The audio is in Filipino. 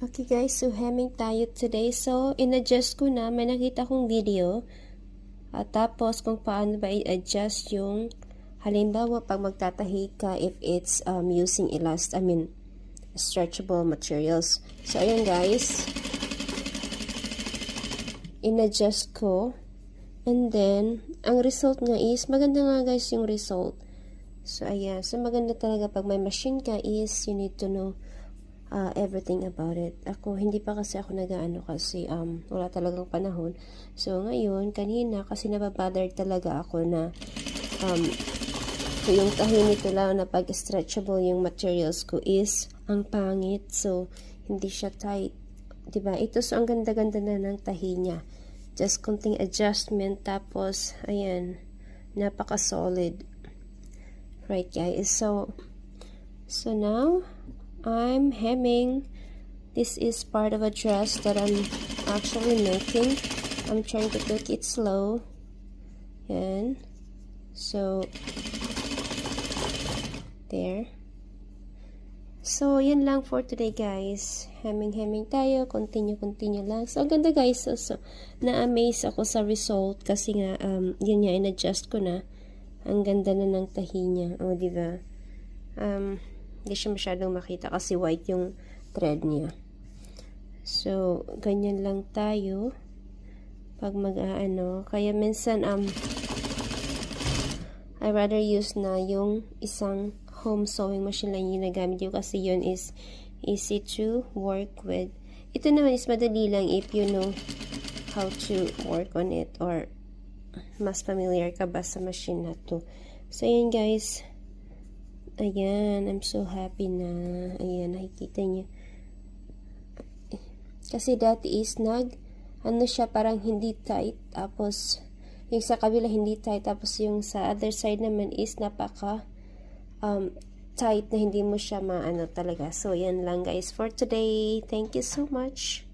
Okay guys, so hemming tayo today. So, in-adjust ko na. May nakita kong video. At tapos, kung paano ba i-adjust yung halimbawa pag magtatahi ka if it's using stretchable materials. So, ayan guys. In-adjust ko. And then, ang result nga is, maganda nga guys yung result. So, ayan. So, maganda talaga pag may machine ka is, you need to know everything about it. Hindi pa kasi ako nag-ano kasi wala talagang panahon. So, ngayon, kanina, kasi nababother talaga ako na yung tahi nito lang na pag-stretchable yung materials ko is ang pangit. So, hindi siya tight. Diba? Ito, so, ang ganda-ganda na ng tahi niya. Just konting adjustment. Tapos, ayan, napaka-solid. Right, guys? So now, I'm hemming. This is part of a dress that I'm actually making. I'm trying to take it slow. And so there. So yan lang for today guys. Hemming tayo. Continue lang. So ang ganda guys. So na-amaze ako sa result kasi nga yun nga in-adjust ko na. Ang ganda na ng tahi niya. O diba? Hindi siya masyadong makita kasi white yung thread niya. So, ganyan lang tayo pag mag-aano. Kaya minsan, I rather use na yung isang home sewing machine lang yung nagamit ko kasi yun is easy to work with. Ito naman is madali lang if you know how to work on it or mas familiar ka ba sa machine na to. So, ayan guys. Ayan, I'm so happy na. Ayan, nakikita niyo. Kasi dati is ano siya, parang hindi tight. Tapos, yung sa kabila hindi tight. Tapos, yung sa other side naman is napaka tight na hindi mo siya maano talaga. So, yan lang guys for today. Thank you so much.